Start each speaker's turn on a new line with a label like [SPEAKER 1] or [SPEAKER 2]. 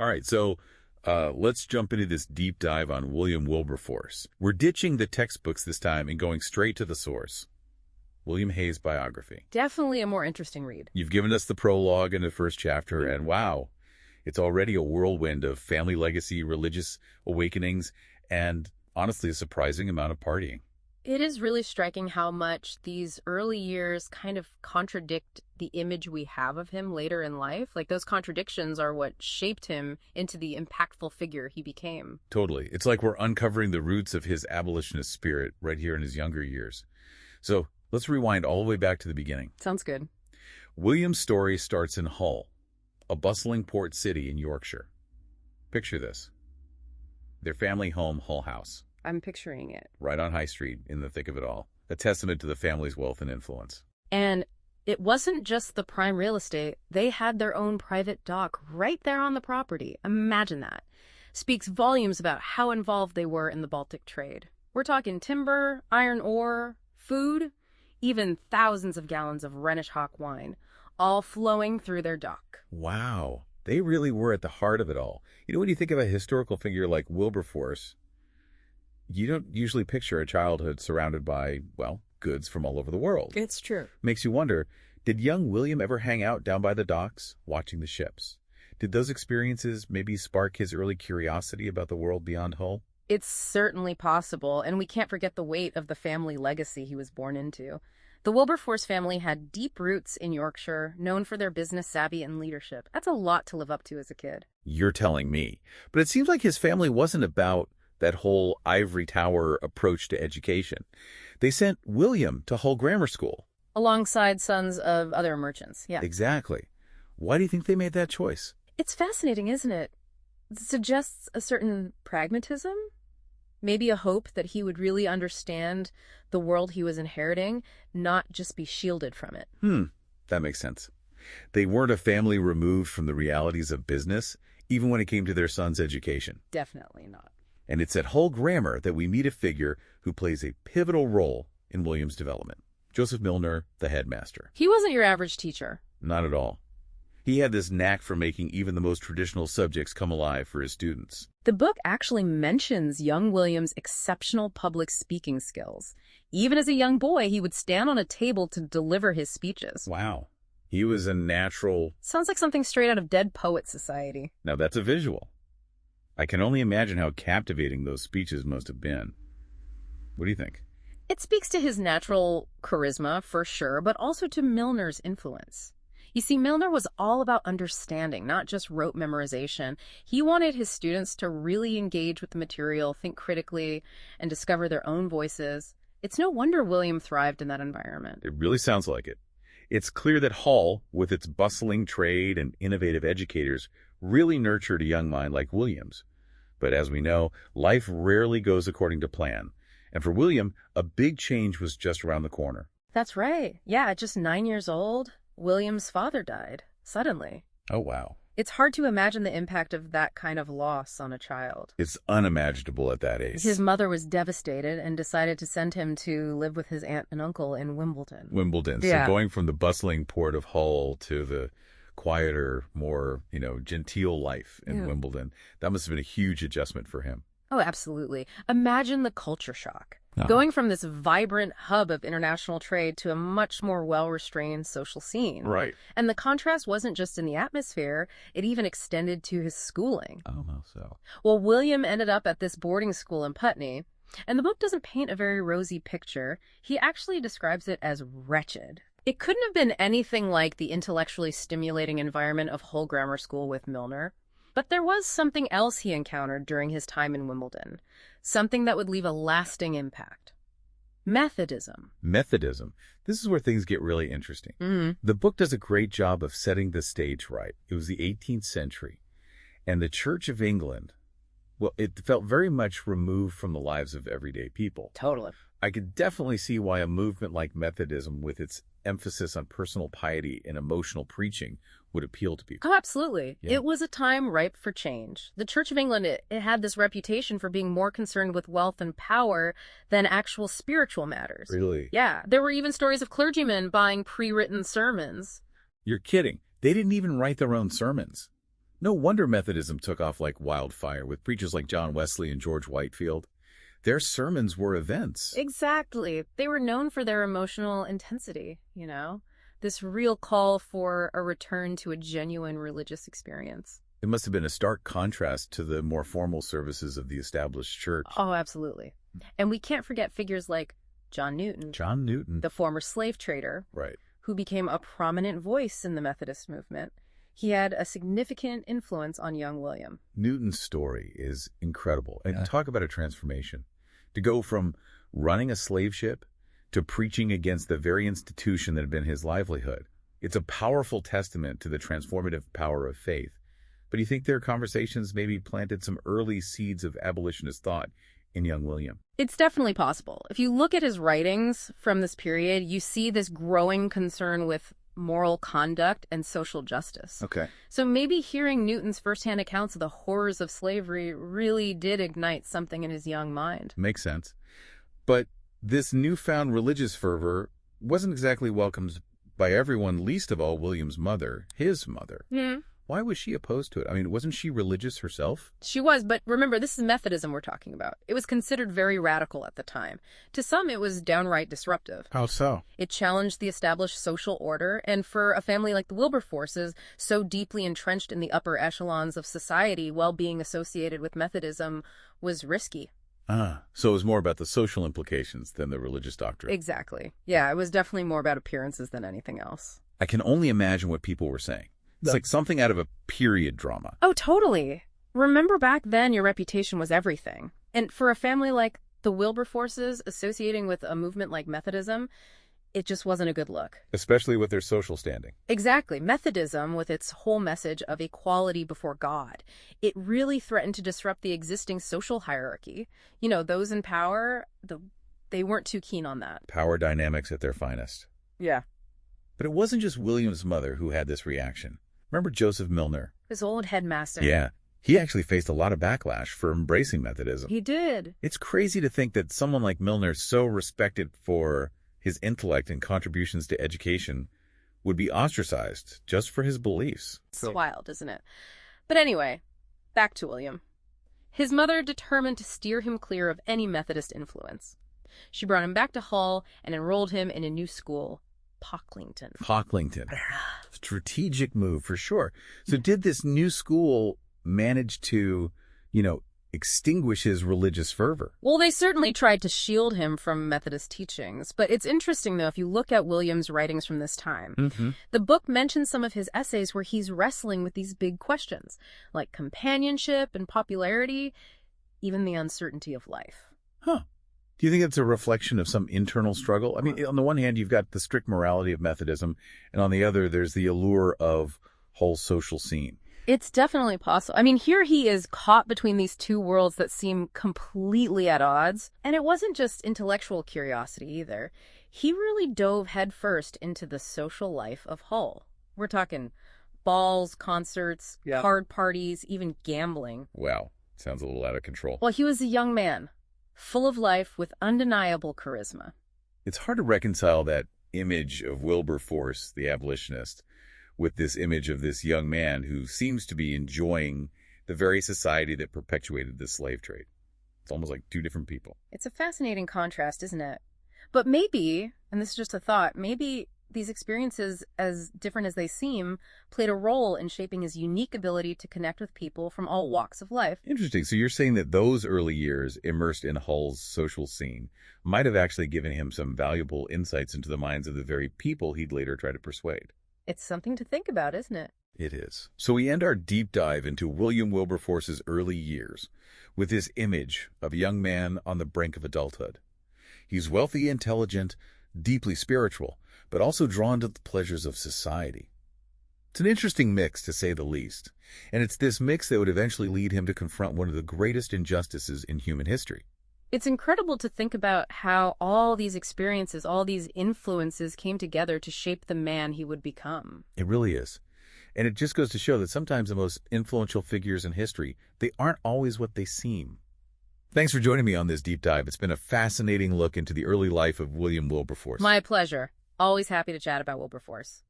[SPEAKER 1] All right, so let's jump into this deep dive on William Wilberforce. We're ditching the textbooks this time and going straight to the source. William Hay's biography.
[SPEAKER 2] Definitely a more interesting read.
[SPEAKER 1] You've given us the prologue in the first chapter, and wow, it's already a whirlwind of family legacy, religious awakenings, and honestly a surprising amount of partying.
[SPEAKER 2] It is really striking how much these early years kind of contradict the image we have of him later in life. Like, those contradictions are what shaped him into the impactful figure he became.
[SPEAKER 1] Totally. It's like we're uncovering the roots of his abolitionist spirit right here in his younger years. So let's rewind all the way back to the beginning.
[SPEAKER 2] Sounds good.
[SPEAKER 1] William's story starts in Hull, a bustling port city in Yorkshire. Picture this. Their family home, Hull House.
[SPEAKER 2] I'm picturing it.
[SPEAKER 1] Right on High Street, in the thick of it all. A testament to the family's wealth and influence.
[SPEAKER 2] And it wasn't just the prime real estate. They had their own private dock right there on the property. Imagine that. Speaks volumes about how involved they were in the Baltic trade. We're talking timber, iron ore, food, even thousands of gallons of Rhenish Hock wine, all flowing through their dock.
[SPEAKER 1] Wow. They really were at the heart of it all. You know, when you think of a historical figure like Wilberforce, you don't usually picture a childhood surrounded by, well, goods from all over the world.
[SPEAKER 2] It's true.
[SPEAKER 1] Makes you wonder, did young William ever hang out down by the docks, watching the ships? Did those experiences maybe spark his early curiosity about the world beyond Hull?
[SPEAKER 2] It's certainly possible, and we can't forget the weight of the family legacy he was born into. The Wilberforce family had deep roots in Yorkshire, known for their business savvy and leadership. That's a lot to live up to as a kid.
[SPEAKER 1] You're telling me. But it seems like his family wasn't about that whole ivory tower approach to education. They sent William to Hull Grammar School.
[SPEAKER 2] Alongside sons of other merchants, yeah.
[SPEAKER 1] Exactly. Why do you think they made that choice?
[SPEAKER 2] It's fascinating, isn't it? It suggests a certain pragmatism, maybe a hope that he would really understand the world he was inheriting, not just be shielded from it.
[SPEAKER 1] That makes sense. They weren't a family removed from the realities of business, even when it came to their son's education.
[SPEAKER 2] Definitely not.
[SPEAKER 1] And it's at Hull Grammar that we meet a figure who plays a pivotal role in William's development. Joseph Milner, the headmaster.
[SPEAKER 2] He wasn't your average teacher.
[SPEAKER 1] Not at all. He had this knack for making even the most traditional subjects come alive for his students.
[SPEAKER 2] The book actually mentions young William's exceptional public speaking skills. Even as a young boy, he would stand on a table to deliver his speeches.
[SPEAKER 1] Wow. He was a natural...
[SPEAKER 2] Sounds like something straight out of Dead Poets Society.
[SPEAKER 1] Now that's a visual. I can only imagine how captivating those speeches must have been. What do you think?
[SPEAKER 2] It speaks to his natural charisma, for sure, but also to Milner's influence. You see, Milner was all about understanding, not just rote memorization. He wanted his students to really engage with the material, think critically, and discover their own voices. It's no wonder William thrived in that environment.
[SPEAKER 1] It really sounds like it. It's clear that Hull, with its bustling trade and innovative educators, really nurtured a young mind like William's. But as we know, life rarely goes according to plan. And for William, a big change was just around the corner.
[SPEAKER 2] That's right. Yeah, at just 9 years old, William's father died, suddenly.
[SPEAKER 1] Oh, wow.
[SPEAKER 2] It's hard to imagine the impact of that kind of loss on a child.
[SPEAKER 1] It's unimaginable at that age.
[SPEAKER 2] His mother was devastated and decided to send him to live with his aunt and uncle in Wimbledon.
[SPEAKER 1] Wimbledon.
[SPEAKER 2] Yeah.
[SPEAKER 1] So going from the bustling port of Hull to the quieter, more, genteel life in Wimbledon, that must have been a huge adjustment for him.
[SPEAKER 2] Oh, absolutely. Imagine the culture shock.
[SPEAKER 1] Uh-huh.
[SPEAKER 2] Going from this vibrant hub of international trade to a much more well-restrained social scene.
[SPEAKER 1] Right.
[SPEAKER 2] And the contrast wasn't just in the atmosphere, it even extended to his schooling.
[SPEAKER 1] Oh, how so?
[SPEAKER 2] Well, William ended up at this boarding school in Putney, and the book doesn't paint a very rosy picture. He actually describes it as wretched. It couldn't have been anything like the intellectually stimulating environment of Hull Grammar School with Milner. But there was something else he encountered during his time in Wimbledon, something that would leave a lasting impact. Methodism.
[SPEAKER 1] Methodism. This is where things get really interesting.
[SPEAKER 2] Mm-hmm.
[SPEAKER 1] The book does a great job of setting the stage right. It was the 18th century, and the Church of England, well, it felt very much removed from the lives of everyday people.
[SPEAKER 2] Totally.
[SPEAKER 1] I could definitely see why a movement like Methodism, with its emphasis on personal piety and emotional preaching, would appeal to people.
[SPEAKER 2] Oh, absolutely.
[SPEAKER 1] Yeah.
[SPEAKER 2] It was a time ripe for change. The Church of England, it had this reputation for being more concerned with wealth and power than actual spiritual matters.
[SPEAKER 1] Really?
[SPEAKER 2] Yeah. There were even stories of clergymen buying pre-written sermons.
[SPEAKER 1] You're kidding. They didn't even write their own sermons. No wonder Methodism took off like wildfire with preachers like John Wesley and George Whitefield. Their sermons were events.
[SPEAKER 2] Exactly. They were known for their emotional intensity, this real call for a return to a genuine religious experience.
[SPEAKER 1] It must have been a stark contrast to the more formal services of the established church.
[SPEAKER 2] Oh, absolutely. And we can't forget figures like John Newton.
[SPEAKER 1] John Newton.
[SPEAKER 2] The former slave trader.
[SPEAKER 1] Right.
[SPEAKER 2] Who became a prominent voice in the Methodist movement. He had a significant influence on young William.
[SPEAKER 1] Newton's story is incredible. And talk about a transformation. To go from running a slave ship to preaching against the very institution that had been his livelihood. It's a powerful testament to the transformative power of faith. But do you think their conversations maybe planted some early seeds of abolitionist thought in young William?
[SPEAKER 2] It's definitely possible. If you look at his writings from this period, you see this growing concern with moral conduct and social justice.
[SPEAKER 1] Okay.
[SPEAKER 2] So maybe hearing Newton's firsthand accounts of the horrors of slavery really did ignite something in his young mind.
[SPEAKER 1] Makes sense. But this newfound religious fervor wasn't exactly welcomed by everyone, least of all William's mother, his mother. Why was she opposed to it? I mean, wasn't she religious herself?
[SPEAKER 2] She was, but remember, this is Methodism we're talking about. It was considered very radical at the time. To some, it was downright disruptive.
[SPEAKER 1] How so?
[SPEAKER 2] It challenged the established social order, and for a family like the Wilberforces, so deeply entrenched in the upper echelons of society, while being associated with Methodism was risky.
[SPEAKER 1] So it was more about the social implications than the religious doctrine.
[SPEAKER 2] Exactly. Yeah, it was definitely more about appearances than anything else.
[SPEAKER 1] I can only imagine what people were saying. It's like something out of a period drama.
[SPEAKER 2] Oh, totally. Remember back then, your reputation was everything. And for a family like the Wilberforces associating with a movement like Methodism, it just wasn't a good look.
[SPEAKER 1] Especially with their social standing.
[SPEAKER 2] Exactly. Methodism, with its whole message of equality before God, it really threatened to disrupt the existing social hierarchy. Those in power, they weren't too keen on that.
[SPEAKER 1] Power dynamics at their finest.
[SPEAKER 2] Yeah.
[SPEAKER 1] But it wasn't just William's mother who had this reaction. Remember Joseph Milner?
[SPEAKER 2] His old headmaster.
[SPEAKER 1] Yeah. He actually faced a lot of backlash for embracing Methodism.
[SPEAKER 2] He did.
[SPEAKER 1] It's crazy to think that someone like Milner, so respected for his intellect and contributions to education, would be ostracized just for his beliefs.
[SPEAKER 2] It's wild, isn't it? But anyway, back to William. His mother determined to steer him clear of any Methodist influence. She brought him back to Hull and enrolled him in a new school, Pocklington.
[SPEAKER 1] Strategic move for sure. So did this new school manage to, extinguish his religious fervor?
[SPEAKER 2] Well, they certainly tried to shield him from Methodist teachings. But it's interesting, though, if you look at William's writings from this time, the book mentions some of his essays where he's wrestling with these big questions, like companionship and popularity, even the uncertainty of life.
[SPEAKER 1] Do you think it's a reflection of some internal struggle? I mean, on the one hand, you've got the strict morality of Methodism, and on the other, there's the allure of whole social scene.
[SPEAKER 2] It's definitely possible. I mean, here he is caught between these two worlds that seem completely at odds. And it wasn't just intellectual curiosity either. He really dove headfirst into the social life of Hull. We're talking balls, concerts, card parties, even gambling.
[SPEAKER 1] Wow. Sounds a little out of control.
[SPEAKER 2] Well, he was a young man, full of life with undeniable charisma.
[SPEAKER 1] It's hard to reconcile that image of Wilberforce, the abolitionist, with this image of this young man who seems to be enjoying the very society that perpetuated the slave trade. It's almost like two different people.
[SPEAKER 2] It's a fascinating contrast, isn't it? But maybe, and this is just a thought, maybe these experiences, as different as they seem, played a role in shaping his unique ability to connect with people from all walks of life.
[SPEAKER 1] Interesting. So you're saying that those early years immersed in Hull's social scene might have actually given him some valuable insights into the minds of the very people he'd later try to persuade.
[SPEAKER 2] It's something to think about, isn't it?
[SPEAKER 1] It is. So we end our deep dive into William Wilberforce's early years with this image of a young man on the brink of adulthood. He's wealthy, intelligent, deeply spiritual, but also drawn to the pleasures of society. It's an interesting mix, to say the least, and it's this mix that would eventually lead him to confront one of the greatest injustices in human history.
[SPEAKER 2] It's incredible to think about how all these experiences, all these influences came together to shape the man he would become.
[SPEAKER 1] It really is. And it just goes to show that sometimes the most influential figures in history, they aren't always what they seem. Thanks for joining me on this deep dive. It's been a fascinating look into the early life of William Wilberforce.
[SPEAKER 2] My pleasure. Always happy to chat about Wilberforce.